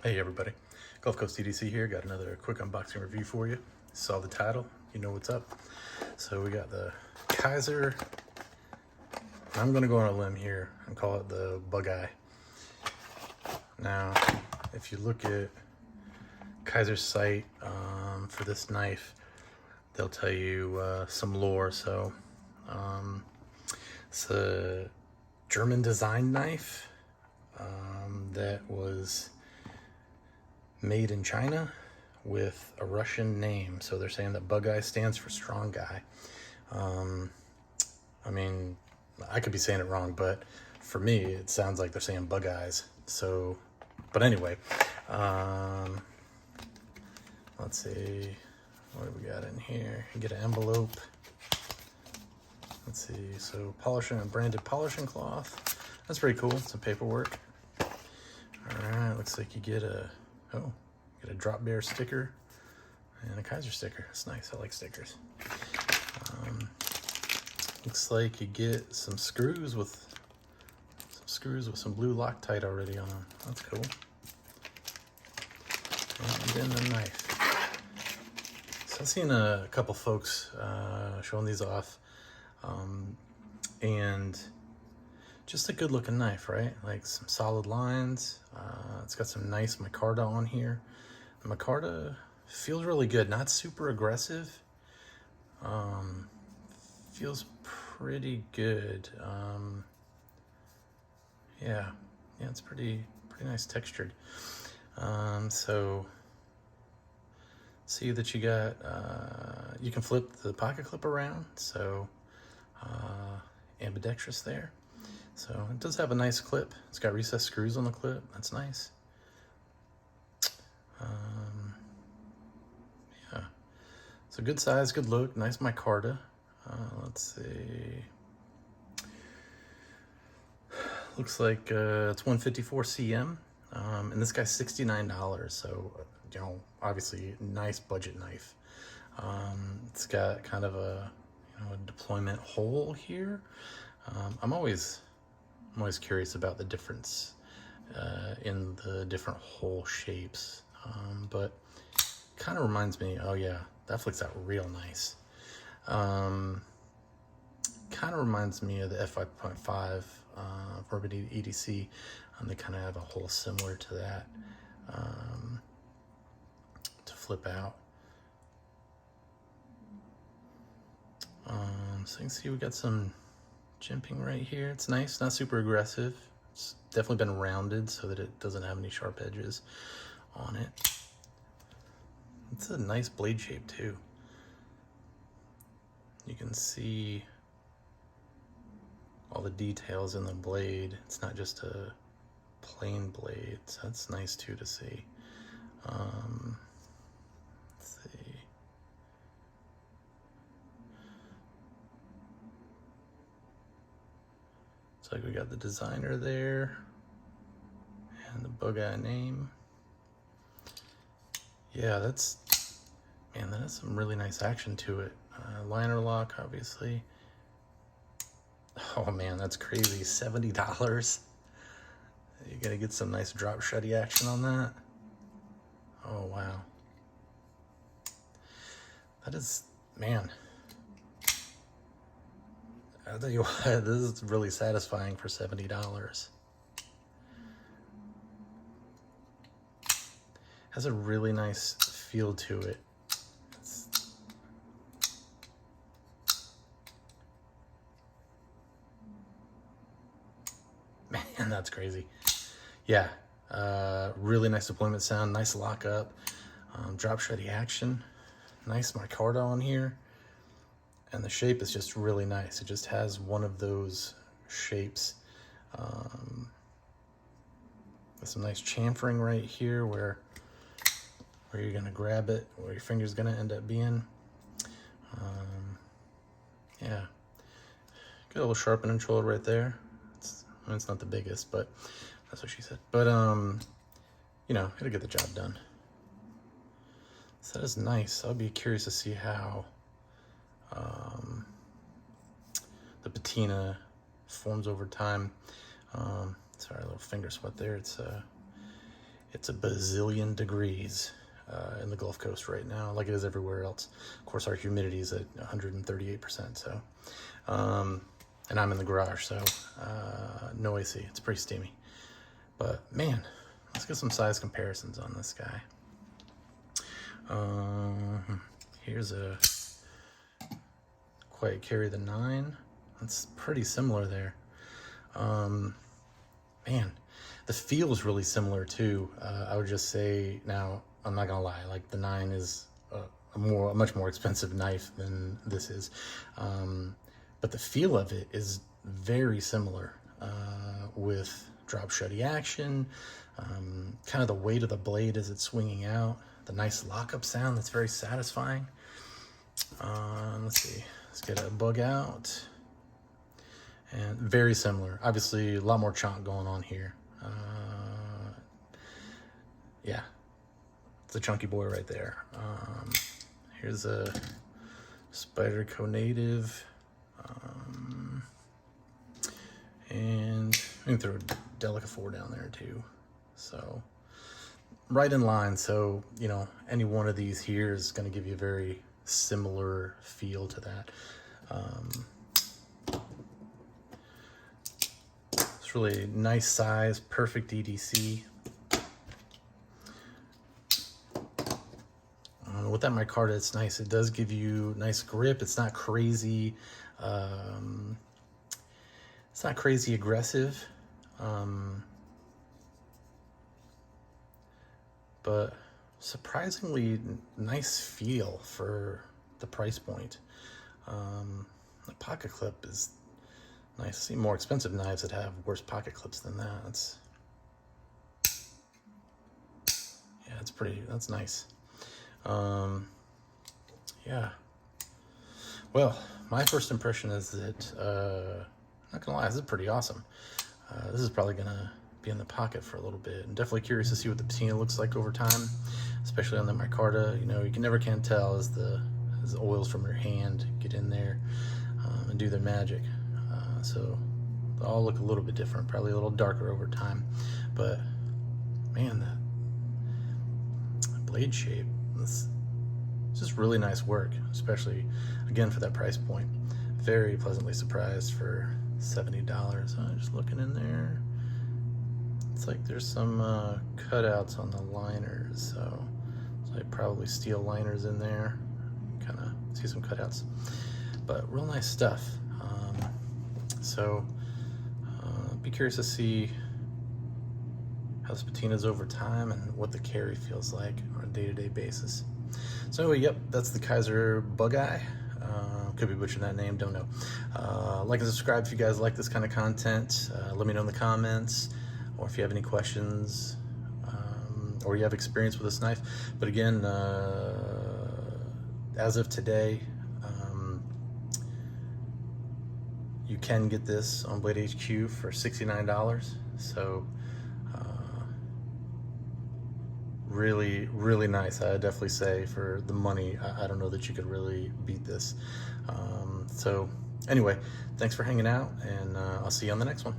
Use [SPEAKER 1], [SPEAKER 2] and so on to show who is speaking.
[SPEAKER 1] Hey everybody, Gulf Coast EDC here. Got another quick unboxing review for you. Saw the title, you know what's up. So we got the Kizer. I'm gonna go on a limb here and call it the Bugai. Now, if you look at Kizer's site for this knife, they'll tell you some lore. So it's a German design knife that was made in China with a Russian name. So they're saying that Bugai stands for strong guy. I mean, I could be saying it wrong, but for me, it sounds like they're saying Bugeyes. So, but anyway, let's see, what do we got in here? You get an envelope. Let's see, so polishing and branded polishing cloth. That's pretty cool, some paperwork. All right, looks like you get a drop bear sticker and a Kizer sticker. That's nice, I like stickers. Looks like you get some screws with some blue Loctite already on them. That's cool. And then the knife. So I've seen a couple folks showing these off, and just a good looking knife, right? Like some solid lines. It's got some nice micarta on here. The micarta feels really good, not super aggressive. Feels pretty good. Yeah, it's pretty nice textured. So see that you got, you can flip the pocket clip around, so ambidextrous there. So it does have a nice clip. It's got recessed screws on the clip. That's nice. Yeah, it's a good size, good look, nice micarta. Let's see. Looks like it's 154 cm, and this guy's $69. So you know, obviously, nice budget knife. It's got kind of a a deployment hole here. I'm always curious about the difference in the different hole shapes, but kind of reminds me, oh yeah, that flicks out real nice. Kind of reminds me of the F5.5 Verbity EDC. They kind of have a hole similar to that to flip out. So you can see we got some jimping right here. It's nice, not super aggressive. It's definitely been rounded so that it doesn't have any sharp edges on it. It's a nice blade shape too. You can see all the details in the blade. It's not just a plain blade, so that's nice too to see. Let's see. Looks like we got the designer there and the Bugai name. Yeah, that has some really nice action to it. Liner lock, obviously. Oh man, that's crazy, $70. You gotta get some nice drop shutty action on that. Oh wow. That is, man. I'll tell you what, this is really satisfying for $70. Has a really nice feel to it. Man, that's crazy. Yeah, really nice deployment sound, nice lockup, drop shutty action, nice micarta on here, and the shape is just really nice. It just has one of those shapes with some nice chamfering right here where you're gonna grab it, where your finger's gonna end up being. Yeah, got a little sharpening shoulder right there. I mean, it's not the biggest, but that's what she said. But you know, it'll get the job done. So that is nice. I'll be curious to see how the patina forms over time. Sorry, a little finger sweat there. It's a bazillion degrees in the Gulf Coast right now, like it is everywhere else. Of course, our humidity is at 138%. So, and I'm in the garage, so no AC. It's pretty steamy. But man, let's get some size comparisons on this guy. Here's a Quiet Carry the 9. That's pretty similar there. Man, the feel is really similar too. I would just say, now I'm not gonna lie, like the 9 is a much more expensive knife than this is, but the feel of it is very similar, with drop shutty action, kind of the weight of the blade as it's swinging out, the nice lockup sound that's very satisfying. Let's see, let's get a bug out. And very similar. Obviously, a lot more chonk going on here. Yeah, it's a chunky boy right there. Here's a Spyderco Native. And we can throw a Delica 4 down there too. So, right in line. So, you know, any one of these here is going to give you a very similar feel to that. Really nice size, perfect EDC. With that micarta, it's nice. It does give you nice grip. It's not crazy. It's not crazy aggressive, but surprisingly nice feel for the price point. The pocket clip is nice. I see more expensive knives that have worse pocket clips than that. Yeah, it's pretty, that's nice. Yeah. Well, my first impression is that, not gonna lie, this is pretty awesome. This is probably gonna be in the pocket for a little bit. I'm definitely curious to see what the patina looks like over time, especially on the micarta. You know, you can tell as the oils from your hand get in there and do their magic. So they all look a little bit different, probably a little darker over time. But man, that blade shape, it's just really nice work, especially again for that price point. Very pleasantly surprised for $70. Just looking in there, it's like there's some cutouts on the liners, so it's like probably steel liners in there. Kind of see some cutouts, but real nice stuff. So be curious to see how this patina is over time and what the carry feels like on a day-to-day basis. So anyway, yep, that's the Kizer Bugai. Could be butchering that name, don't know. Like and subscribe if you guys like this kind of content. Let me know in the comments, or if you have any questions, or you have experience with this knife. But again, as of today, you can get this on Blade HQ for $69. So really, really nice. I definitely say for the money, I don't know that you could really beat this. So anyway, thanks for hanging out, and I'll see you on the next one.